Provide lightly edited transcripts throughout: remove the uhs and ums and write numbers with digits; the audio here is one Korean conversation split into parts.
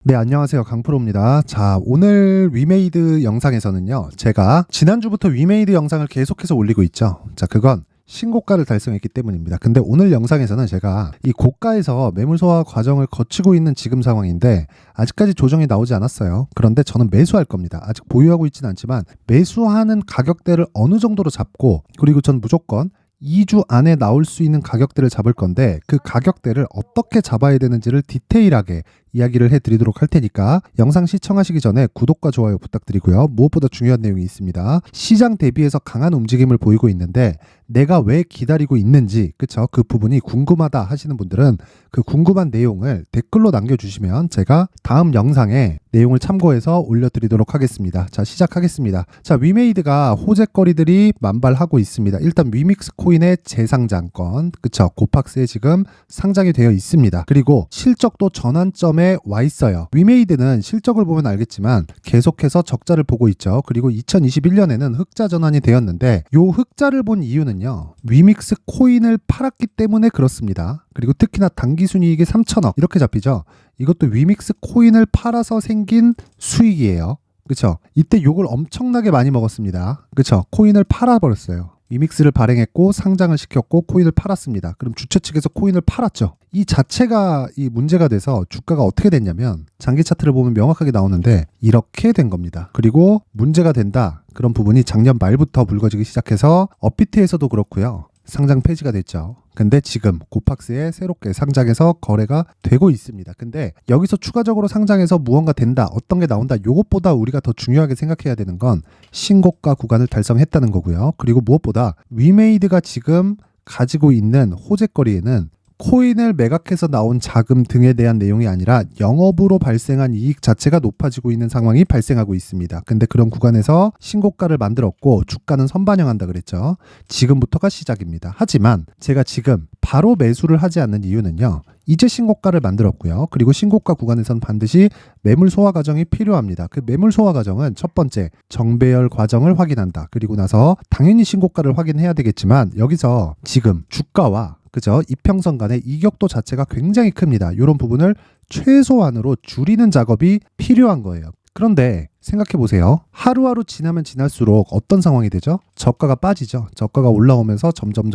네, 안녕하세요. 강프로입니다. 자, 오늘 위메이드 영상에서는요, 제가 지난주부터 위메이드 영상을 계속해서 올리고 있죠. 자, 그건 신고가를 달성했기 때문입니다. 근데 오늘 영상에서는 제가 이 고가에서 매물 소화 과정을 거치고 있는 지금 상황인데 아직까지 조정이 나오지 않았어요. 그런데 저는 매수할 겁니다. 아직 보유하고 있지는 않지만 매수하는 가격대를 어느 정도로 잡고, 그리고 전 무조건 2주 안에 나올 수 있는 가격대를 잡을 건데 그 가격대를 어떻게 잡아야 되는지를 디테일하게 이야기를 해드리도록 할 테니까 영상 시청하시기 전에 구독과 좋아요 부탁드리고요. 무엇보다 중요한 내용이 있습니다. 시장 대비해서 강한 움직임을 보이고 있는데 내가 왜 기다리고 있는지, 그쵸? 그 부분이 궁금하다 하시는 분들은 그 궁금한 내용을 댓글로 남겨주시면 제가 다음 영상에 내용을 참고해서 올려드리도록 하겠습니다. 자, 시작하겠습니다. 자, 위메이드가 호재거리들이 만발하고 있습니다. 일단 위믹스 코인의 재상장권, 그쵸? 고팍스에 지금 상장이 되어 있습니다. 그리고 실적도 전환점에 와 있어요. 위메이드는 실적을 보면 알겠지만 계속해서 적자를 보고 있죠. 그리고 2021년에는 흑자 전환이 되었는데 요 흑자를 본 이유는요, 위믹스 코인을 팔았기 때문에 그렇습니다. 그리고 특히나 당기순이익이 3천억 이렇게 잡히죠. 이것도 위믹스 코인을 팔아서 생긴 수익이에요. 그쵸? 이때 욕을 엄청나게 많이 먹었습니다. 그쵸? 코인을 팔아버렸어요. 위믹스를 발행했고 상장을 시켰고 코인을 팔았습니다. 그럼 주최 측에서 코인을 팔았죠. 이 자체가 이 문제가 돼서 주가가 어떻게 됐냐면 장기 차트를 보면 명확하게 나오는데 이렇게 된 겁니다. 그리고 문제가 된다. 그런 부분이 작년 말부터 불거지기 시작해서 업비트에서도 그렇고요. 상장 폐지가 됐죠. 근데 지금 고팍스에 새롭게 상장해서 거래가 되고 있습니다. 근데 여기서 추가적으로 상장해서 무언가 된다, 어떤 게 나온다, 요것보다 우리가 더 중요하게 생각해야 되는 건 신고가 구간을 달성했다는 거고요. 그리고 무엇보다 위메이드가 지금 가지고 있는 호재거리에는 코인을 매각해서 나온 자금 등에 대한 내용이 아니라 영업으로 발생한 이익 자체가 높아지고 있는 상황이 발생하고 있습니다. 근데 그런 구간에서 신고가를 만들었고 주가는 선반영한다 그랬죠. 지금부터가 시작입니다. 하지만 제가 지금 바로 매수를 하지 않는 이유는요, 이제 신고가를 만들었고요. 그리고 신고가 구간에선 반드시 매물 소화 과정이 필요합니다. 그 매물 소화 과정은 첫 번째 정배열 과정을 확인한다. 그리고 나서 당연히 신고가를 확인해야 되겠지만 여기서 지금 주가와 그죠? 이평선 간의 이격도 자체가 굉장히 큽니다. 이런 부분을 최소한으로 줄이는 작업이 필요한 거예요. 그런데 생각해 보세요. 하루하루 지나면 지날수록 어떤 상황이 되죠? 저가가 빠지죠. 저가가 올라오면서 점점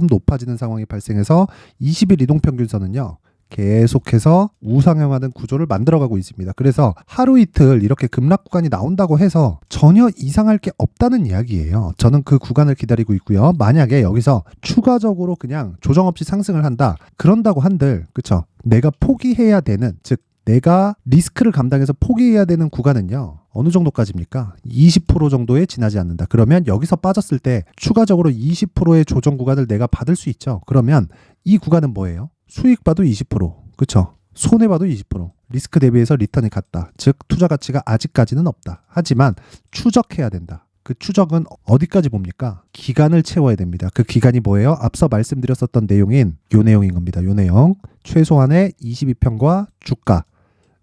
높아지는 상황이 발생해서 20일 이동평균선은요, 계속해서 우상향하는 구조를 만들어가고 있습니다. 그래서 하루 이틀 이렇게 급락 구간이 나온다고 해서 전혀 이상할 게 없다는 이야기예요. 저는 그 구간을 기다리고 있고요. 만약에 여기서 추가적으로 그냥 조정 없이 상승을 한다, 그런다고 한들, 그쵸? 내가 포기해야 되는, 즉 내가 리스크를 감당해서 포기해야 되는 구간은요, 어느 정도까지입니까? 20% 정도에 지나지 않는다. 그러면 여기서 빠졌을 때 추가적으로 20%의 조정 구간을 내가 받을 수 있죠. 그러면 이 구간은 뭐예요? 수익 봐도 20%, 그쵸? 손해 봐도 20%, 리스크 대비해서 리턴이 같다. 즉 투자 가치가 아직까지는 없다. 하지만 추적해야 된다. 그 추적은 어디까지 봅니까? 기간을 채워야 됩니다. 그 기간이 뭐예요? 앞서 말씀드렸었던 내용인 요 내용인 겁니다. 요 내용. 최소한의 22평과 주가,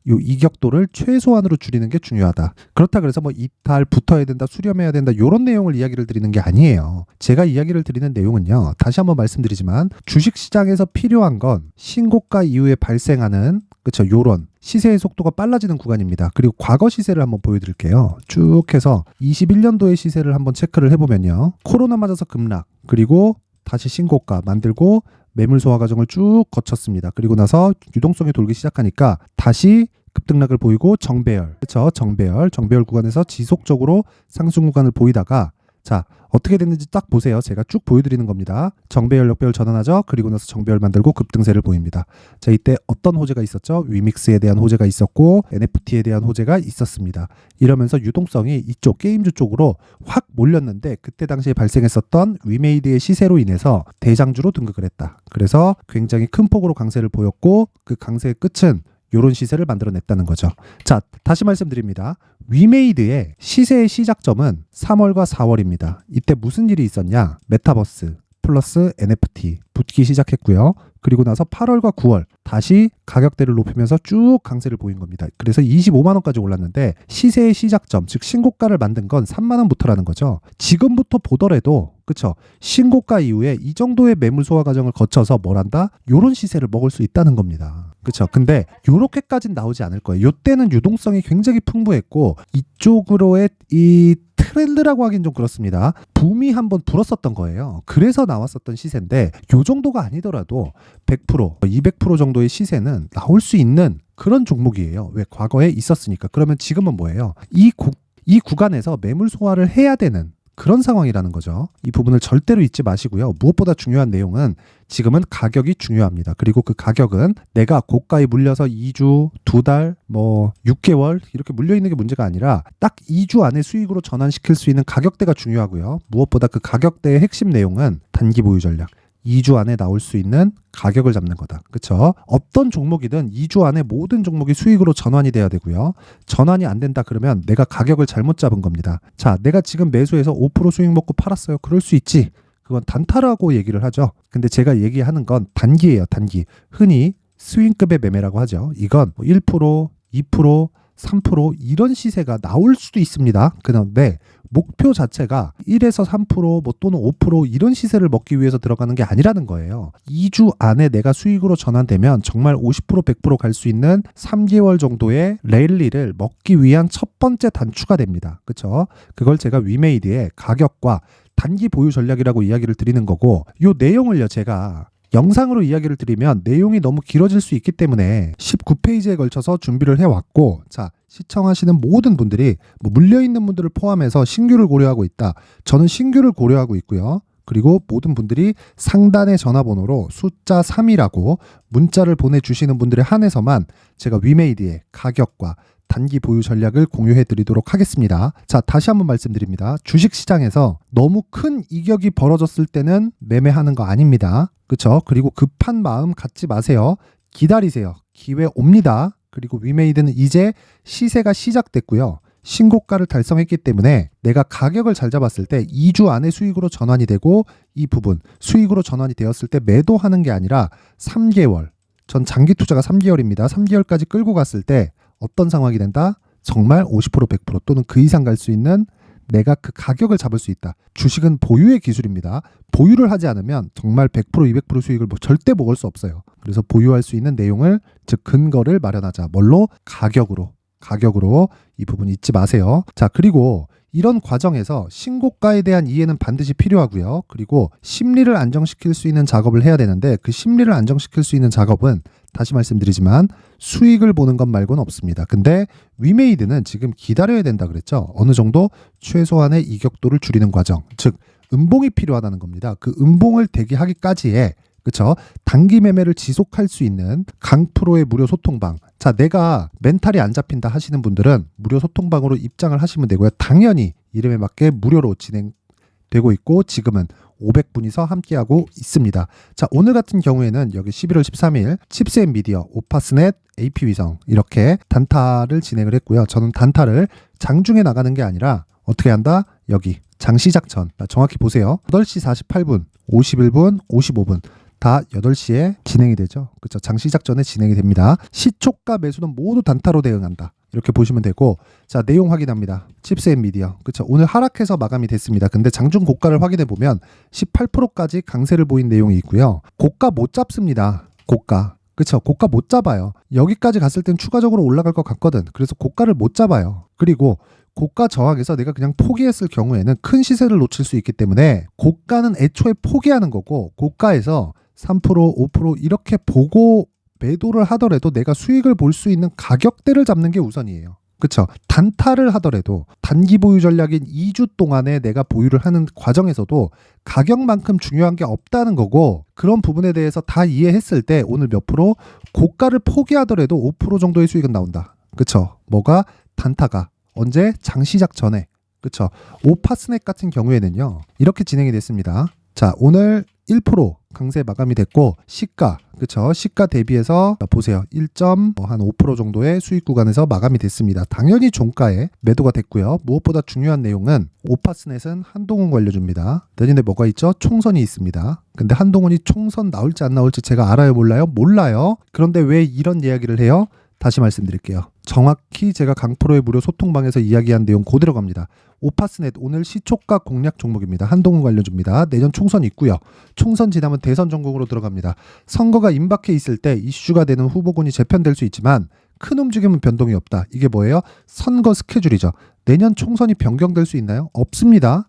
요 이격도를 최소한으로 줄이는 게 중요하다. 그렇다 그래서 뭐 이탈, 붙어야 된다, 수렴해야 된다, 요런 내용을 이야기를 드리는 게 아니에요. 제가 이야기를 드리는 내용은요, 다시 한번 말씀드리지만 주식시장에서 필요한 건 신고가 이후에 발생하는, 그쵸, 요런 시세의 속도가 빨라지는 구간입니다. 그리고 과거 시세를 한번 보여드릴게요. 쭉 해서 21년도의 시세를 한번 체크를 해보면요, 코로나 맞아서 급락, 그리고 다시 신고가 만들고 매물 소화 과정을 쭉 거쳤습니다. 그리고 나서 유동성이 돌기 시작하니까 다시 급등락을 보이고 정배열, 그렇죠? 정배열 구간에서 지속적으로 상승 구간을 보이다가, 자, 어떻게 됐는지 딱 보세요. 제가 쭉 보여드리는 겁니다. 정배열, 역배열 전환하죠. 그리고 나서 정배열 만들고 급등세를 보입니다. 자, 이때 어떤 호재가 있었죠? 위믹스에 대한 호재가 있었고 NFT에 대한 호재가 있었습니다. 이러면서 유동성이 이쪽 게임주 쪽으로 확 몰렸는데 그때 당시에 발생했었던 위메이드의 시세로 인해서 대장주로 등극을 했다. 그래서 굉장히 큰 폭으로 강세를 보였고 그 강세의 끝은 요런 시세를 만들어냈다는 거죠. 자, 다시 말씀드립니다. 위메이드의 시세의 시작점은 3월과 4월입니다. 이때 무슨 일이 있었냐? 메타버스 플러스 NFT 붙기 시작했고요. 그리고 나서 8월과 9월 다시 가격대를 높이면서 쭉 강세를 보인 겁니다. 그래서 25만 원까지 올랐는데 시세의 시작점, 즉 신고가를 만든 건 3만 원부터라는 거죠. 지금부터 보더라도, 그쵸, 신고가 이후에 이 정도의 매물 소화 과정을 거쳐서 뭘 한다? 요런 시세를 먹을 수 있다는 겁니다. 그쵸. 근데 요렇게까지는 나오지 않을 거예요. 요때는 유동성이 굉장히 풍부했고 이쪽으로의 이 트렌드라고 하긴 좀 그렇습니다. 붐이 한번 불었었던 거예요. 그래서 나왔었던 시세인데 요 정도가 아니더라도 100%, 200% 정도의 시세는 나올 수 있는 그런 종목이에요. 왜? 과거에 있었으니까. 그러면 지금은 뭐예요? 이 구간에서 매물 소화를 해야 되는 그런 상황이라는 거죠. 이 부분을 절대로 잊지 마시고요. 무엇보다 중요한 내용은 지금은 가격이 중요합니다. 그리고 그 가격은 내가 고가에 물려서 2주, 2달, 6개월 이렇게 물려있는 게 문제가 아니라 딱 2주 안에 수익으로 전환시킬 수 있는 가격대가 중요하고요. 무엇보다 그 가격대의 핵심 내용은 단기 보유 전략. 2주 안에 나올 수 있는 가격을 잡는 거다. 그렇죠? 어떤 종목이든 2주 안에 모든 종목이 수익으로 전환이 돼야 되고요. 전환이 안 된다 그러면 내가 가격을 잘못 잡은 겁니다. 자, 내가 지금 매수해서 5% 수익 먹고 팔았어요. 그럴 수 있지. 그건 단타라고 얘기를 하죠. 근데 제가 얘기하는 건 단기예요. 단기. 흔히 스윙급의 매매라고 하죠. 이건 1%, 2%, 3% 이런 시세가 나올 수도 있습니다. 그런데 목표 자체가 1에서 3% 또는 5% 이런 시세를 먹기 위해서 들어가는 게 아니라는 거예요. 2주 안에 내가 수익으로 전환되면 정말 50% 100% 갈 수 있는 3개월 정도의 랠리를 먹기 위한 첫 번째 단추가 됩니다. 그렇죠? 그걸 제가 위메이드의 가격과 단기 보유 전략이라고 이야기를 드리는 거고 이 내용을요 제가 영상으로 이야기를 드리면 내용이 너무 길어질 수 있기 때문에 19페이지에 걸쳐서 준비를 해왔고 자 시청하시는 모든 분들이 물려있는 분들을 포함해서 신규를 고려하고 있다. 저는 신규를 고려하고 있고요. 그리고 모든 분들이 상단의 전화번호로 숫자 3이라고 문자를 보내주시는 분들에 한해서만 제가 위메이드의 가격과 단기 보유 전략을 공유해 드리도록 하겠습니다. 자, 다시 한번 말씀드립니다. 주식시장에서 너무 큰 이격이 벌어졌을 때는 매매하는 거 아닙니다. 그렇죠? 그리고 급한 마음 갖지 마세요. 기다리세요. 기회 옵니다. 그리고 위메이드는 이제 시세가 시작됐고요. 신고가를 달성했기 때문에 내가 가격을 잘 잡았을 때 2주 안에 수익으로 전환이 되고 이 부분 수익으로 전환이 되었을 때 매도하는 게 아니라 3개월 전 장기 투자가 3개월입니다. 3개월까지 끌고 갔을 때 어떤 상황이 된다? 정말 50% 100% 또는 그 이상 갈 수 있는 내가 그 가격을 잡을 수 있다. 주식은 보유의 기술입니다. 보유를 하지 않으면 정말 100% 200% 수익을 절대 먹을 수 없어요. 그래서 보유할 수 있는 내용을 즉 근거를 마련하자. 뭘로? 가격으로 이 부분 잊지 마세요. 자, 그리고 이런 과정에서 신고가에 대한 이해는 반드시 필요하고요. 그리고 심리를 안정시킬 수 있는 작업을 해야 되는데 그 심리를 안정시킬 수 있는 작업은 다시 말씀드리지만 수익을 보는 것 말고는 없습니다. 근데 위메이드는 지금 기다려야 된다 그랬죠. 어느 정도 최소한의 이격도를 줄이는 과정, 즉 음봉이 필요하다는 겁니다. 그 음봉을 대기하기까지의 그렇죠? 단기 매매를 지속할 수 있는 강프로의 무료 소통방. 자, 내가 멘탈이 안 잡힌다 하시는 분들은 무료 소통방으로 입장을 하시면 되고요. 당연히 이름에 맞게 무료로 진행되고 있고 지금은 500분이서 함께하고 있습니다. 자, 오늘 같은 경우에는 여기 11월 13일 칩스앤미디어, 오파스넷, AP위성 이렇게 단타를 진행을 했고요. 저는 단타를 장중에 나가는 게 아니라 어떻게 한다? 여기 장 시작 전 정확히 보세요. 8시 48분, 51분, 55분 다 8시에 진행이 되죠. 그렇죠? 장 시작 전에 진행이 됩니다. 시초가 매수는 모두 단타로 대응한다. 이렇게 보시면 되고 자 내용 확인합니다. 칩스앤미디어 그렇죠. 오늘 하락해서 마감이 됐습니다. 근데 장중 고가를 확인해 보면 18%까지 강세를 보인 내용이 있고요. 고가 못 잡습니다. 고가 그렇죠. 고가 못 잡아요. 여기까지 갔을 땐 추가적으로 올라갈 것 같거든. 그래서 고가를 못 잡아요. 그리고 고가 저항에서 내가 그냥 포기했을 경우에는 큰 시세를 놓칠 수 있기 때문에 고가는 애초에 포기하는 거고 고가에서 3%, 5% 이렇게 보고 매도를 하더라도 내가 수익을 볼 수 있는 가격대를 잡는 게 우선이에요. 그렇죠? 단타를 하더라도 단기 보유 전략인 2주 동안에 내가 보유를 하는 과정에서도 가격만큼 중요한 게 없다는 거고 그런 부분에 대해서 다 이해했을 때 오늘 몇 프로 고가를 포기하더라도 5% 정도의 수익은 나온다. 그렇죠? 뭐가 단타가 언제? 장 시작 전에. 그렇죠? 오파스넷 같은 경우에는요. 이렇게 진행이 됐습니다. 자, 오늘 1% 강세 마감이 됐고 시가 그쵸 시가 대비해서 보세요 1.5% 정도의 수익 구간에서 마감이 됐습니다. 당연히 종가에 매도가 됐고요. 무엇보다 중요한 내용은 오파스넷은 한동훈 관료주입니다. 내년에 뭐가 있죠? 총선이 있습니다. 근데 한동훈이 총선 나올지 안 나올지 제가 알아요 몰라요? 몰라요. 그런데 왜 이런 이야기를 해요? 다시 말씀드릴게요. 정확히 제가 강프로의 무료 소통방에서 이야기한 내용 그대로 갑니다. 오파스넷 오늘 시초가 공략 종목입니다. 한동훈 관련주입니다. 내년 총선 있고요. 총선 지나면 대선 전국으로 들어갑니다. 선거가 임박해 있을 때 이슈가 되는 후보군이 재편될 수 있지만 큰 움직임은 변동이 없다. 이게 뭐예요? 선거 스케줄이죠. 내년 총선이 변경될 수 있나요? 없습니다.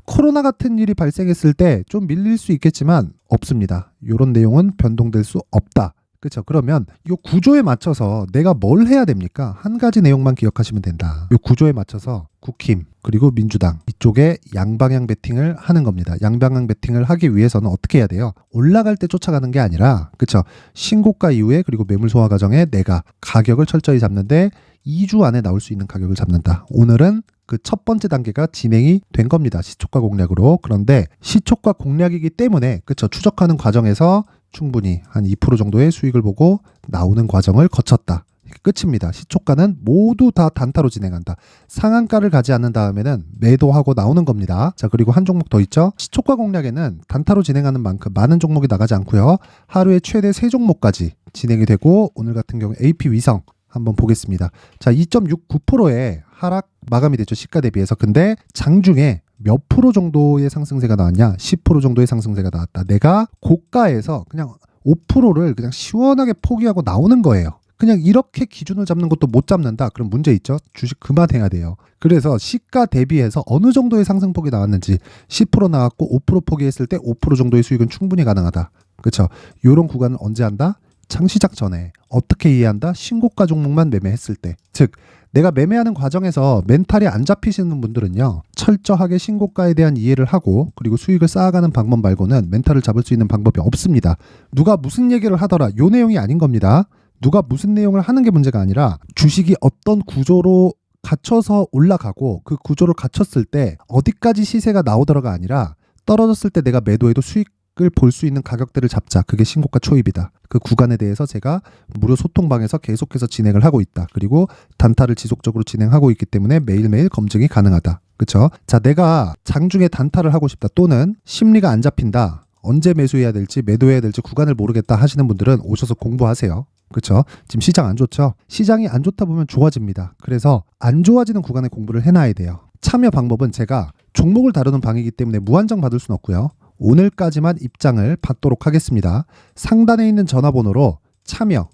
코로나 같은 일이 발생했을 때 좀 밀릴 수 있겠지만 없습니다. 이런 내용은 변동될 수 없다. 그렇죠. 그러면 이 구조에 맞춰서 내가 뭘 해야 됩니까? 한 가지 내용만 기억하시면 된다. 이 구조에 맞춰서 국힘 그리고 민주당 이쪽에 양방향 베팅을 하는 겁니다. 양방향 베팅을 하기 위해서는 어떻게 해야 돼요? 올라갈 때 쫓아가는 게 아니라 그렇죠. 신고가 이후에 그리고 매물 소화 과정에 내가 가격을 철저히 잡는데 2주 안에 나올 수 있는 가격을 잡는다. 오늘은 그 첫 번째 단계가 진행이 된 겁니다. 시초가 공략으로. 그런데 시초가 공략이기 때문에 그렇죠. 추적하는 과정에서 충분히 한 2% 정도의 수익을 보고 나오는 과정을 거쳤다. 끝입니다. 시초가는 모두 다 단타로 진행한다. 상한가를 가지 않는 다음에는 매도하고 나오는 겁니다. 자, 그리고 한 종목 더 있죠. 시초가 공략에는 단타로 진행하는 만큼 많은 종목이 나가지 않고요. 하루에 최대 3종목까지 진행이 되고 오늘 같은 경우 AP위성 한번 보겠습니다. 자, 2.69%의 하락 마감이 됐죠. 시가 대비해서. 근데 장중에 몇 프로 정도의 상승세가 나왔냐? 10% 정도의 상승세가 나왔다. 내가 고가에서 그냥 5%를 그냥 시원하게 포기하고 나오는 거예요. 그냥 이렇게 기준을 잡는 것도 못 잡는다. 그럼 문제 있죠. 주식 그만해야 돼요. 그래서 시가 대비해서 어느 정도의 상승폭이 나왔는지 10% 나왔고 5% 포기했을 때 5% 정도의 수익은 충분히 가능하다. 그렇죠. 이런 구간을 언제 한다? 창시작 전에. 어떻게 이해한다? 신고가 종목만 매매했을 때. 즉 내가 매매하는 과정에서 멘탈이 안 잡히시는 분들은요. 철저하게 신고가에 대한 이해를 하고 그리고 수익을 쌓아가는 방법 말고는 멘탈을 잡을 수 있는 방법이 없습니다. 누가 무슨 얘기를 하더라. 요 내용이 아닌 겁니다. 누가 무슨 내용을 하는 게 문제가 아니라 주식이 어떤 구조로 갖춰서 올라가고 그 구조를 갖췄을 때 어디까지 시세가 나오더라가 아니라 떨어졌을 때 내가 매도해도 수익을 볼 수 있는 가격대를 잡자. 그게 신고가 초입이다. 그 구간에 대해서 제가 무료 소통방에서 계속해서 진행을 하고 있다. 그리고 단타를 지속적으로 진행하고 있기 때문에 매일매일 검증이 가능하다. 그렇죠? 자, 내가 장중에 단타를 하고 싶다. 또는 심리가 안 잡힌다. 언제 매수해야 될지 매도해야 될지 구간을 모르겠다 하시는 분들은 오셔서 공부하세요. 그렇죠? 지금 시장 안 좋죠? 시장이 안 좋다 보면 좋아집니다. 그래서 안 좋아지는 구간에 공부를 해놔야 돼요. 참여 방법은 제가 종목을 다루는 방이기 때문에 무한정 받을 수는 없고요. 오늘까지만 입장을 받도록 하겠습니다. 상단에 있는 전화번호로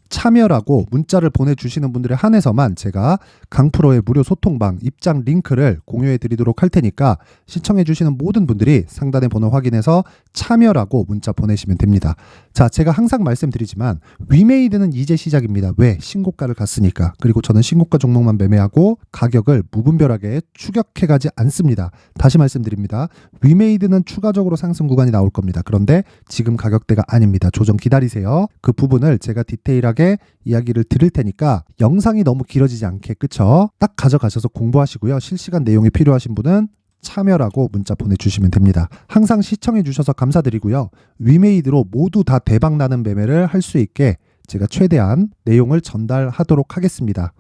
참여라고 문자를 보내주시는 분들에 한해서만 제가 강프로의 무료 소통방 입장 링크를 공유해 드리도록 할 테니까 시청해 주시는 모든 분들이 상단의 번호 확인해서 참여라고 문자 보내시면 됩니다. 자, 제가 항상 말씀드리지만 위메이드는 이제 시작입니다. 왜? 신고가를 갔으니까. 그리고 저는 신고가 종목만 매매하고 가격을 무분별하게 추격해 가지 않습니다. 다시 말씀드립니다. 위메이드는 추가적으로 상승 구간이 나올 겁니다. 그런데 지금 가격대가 아닙니다. 조정 기다리세요. 그 부분을 제가 디테일하게 이야기를 드릴 테니까 영상이 너무 길어지지 않게 그쵸? 딱 가져가셔서 공부하시고요. 실시간 내용이 필요하신 분은 참여라고 문자 보내주시면 됩니다. 항상 시청해 주셔서 감사드리고요. 위메이드로 모두 다 대박나는 매매를 할 수 있게 제가 최대한 내용을 전달하도록 하겠습니다.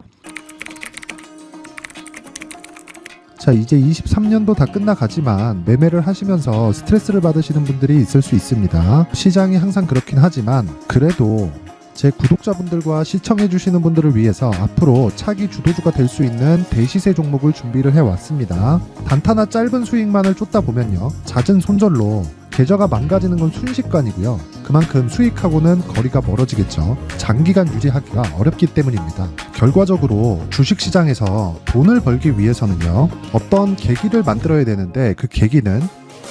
자, 이제 23년도 다 끝나가지만 매매를 하시면서 스트레스를 받으시는 분들이 있을 수 있습니다. 시장이 항상 그렇긴 하지만 그래도 제 구독자분들과 시청해주시는 분들을 위해서 앞으로 차기 주도주가 될 수 있는 대시세 종목을 준비를 해왔습니다. 단타나 짧은 수익만을 쫓다 보면요. 잦은 손절로 계좌가 망가지는 건 순식간이고요. 그만큼 수익하고는 거리가 멀어지겠죠. 장기간 유지하기가 어렵기 때문입니다. 결과적으로 주식시장에서 돈을 벌기 위해서는요. 어떤 계기를 만들어야 되는데 그 계기는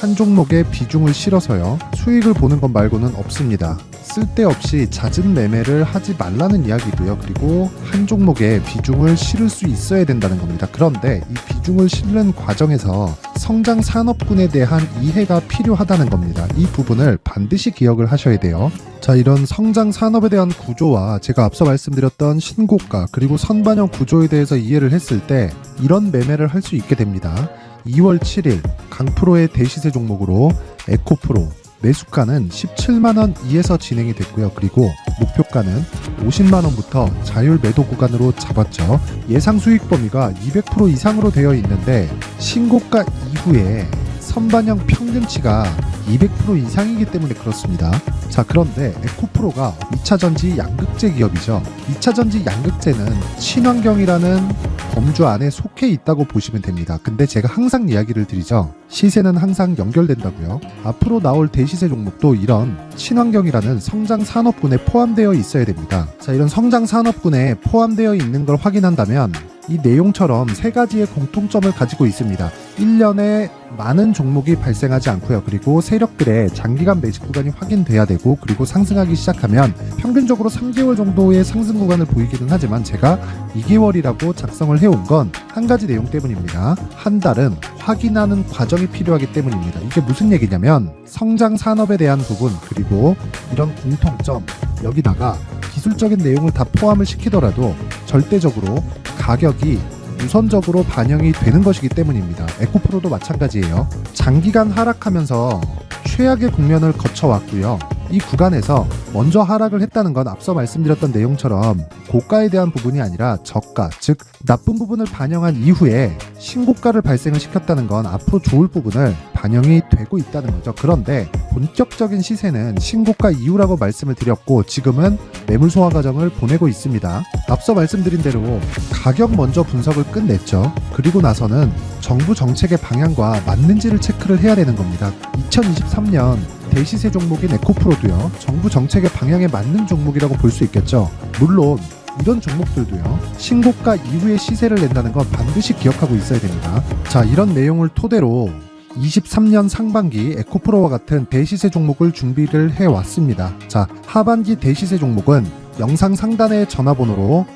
한 종목에 비중을 실어서요. 수익을 보는 것 말고는 없습니다. 쓸데없이 잦은 매매를 하지 말라는 이야기고요. 그리고 한 종목에 비중을 실을 수 있어야 된다는 겁니다. 그런데 이 비중을 실는 과정에서 성장 산업군에 대한 이해가 필요하다는 겁니다. 이 부분을 반드시 기억을 하셔야 돼요. 자, 이런 성장 산업에 대한 구조와 제가 앞서 말씀드렸던 신고가 그리고 선반영 구조에 대해서 이해를 했을 때 이런 매매를 할 수 있게 됩니다. 2월 7일 강프로의 대시세 종목으로 에코프로 매수가는 17만원 이에서 진행이 됐고요. 그리고 목표가는 50만원부터 자율 매도 구간으로 잡았죠. 예상 수익 범위가 200% 이상으로 되어 있는데 신고가 이후에 선반영 평균치가 200% 이상이기 때문에 그렇습니다. 자, 그런데 에코프로가 2차전지 양극재 기업이죠. 2차전지 양극재는 친환경이라는 범주 안에 속해 있다고 보시면 됩니다. 근데 제가 항상 이야기를 드리죠. 시세는 항상 연결된다고요. 앞으로 나올 대시세 종목도 이런 친환경이라는 성장 산업군에 포함되어 있어야 됩니다. 자, 이런 성장 산업군에 포함되어 있는 걸 확인한다면 이 내용처럼 세 가지의 공통점을 가지고 있습니다. 1년에 많은 종목이 발생하지 않고요. 그리고 세력들의 장기간 매집 구간이 확인돼야 되고, 그리고 상승하기 시작하면 평균적으로 3개월 정도의 상승 구간을 보이기는 하지만 제가 2개월이라고 작성을 해온 건 한 가지 내용 때문입니다. 한 달은 확인하는 과정이 필요하기 때문입니다. 이게 무슨 얘기냐면 성장 산업에 대한 부분, 그리고 이런 공통점, 여기다가 기술적인 내용을 다 포함을 시키더라도 절대적으로 가격이 우선적으로 반영이 되는 것이기 때문입니다. 에코프로도 마찬가지예요. 장기간 하락하면서 최악의 국면을 거쳐왔고요. 이 구간에서 먼저 하락을 했다는 건 앞서 말씀드렸던 내용처럼 고가에 대한 부분이 아니라 저가, 즉 나쁜 부분을 반영한 이후에 신고가를 발생을 시켰다는 건 앞으로 좋을 부분을 반영이 되고 있다는 거죠. 그런데 본격적인 시세는 신고가 이후라고 말씀을 드렸고, 지금은 매물 소화 과정을 보내고 있습니다. 앞서 말씀드린 대로 가격 먼저 분석을 끝냈죠. 그리고 나서는 정부 정책의 방향과 맞는지를 체크를 해야 되는 겁니다. 2023년 대시세 종목인 에코프로도요, 정부 정책의 방향에 맞는 종목이라고 볼 수 있겠죠. 물론 이런 종목들도요, 신고가 이후에 시세를 낸다는 건 반드시 기억하고 있어야 됩니다. 자, 이런 내용을 토대로 23년 상반기 에코프로와 같은 대시세 종목을 준비를 해왔습니다. 자, 하반기 대시세 종목은 영상 상단의 전화번호로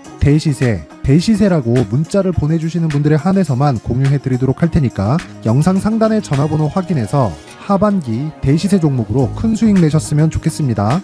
대시세라고 문자를 보내주시는 분들에 한해서만 공유해드리도록 할 테니까 영상 상단의 전화번호 확인해서 하반기 대시세 종목으로 큰 수익 내셨으면 좋겠습니다.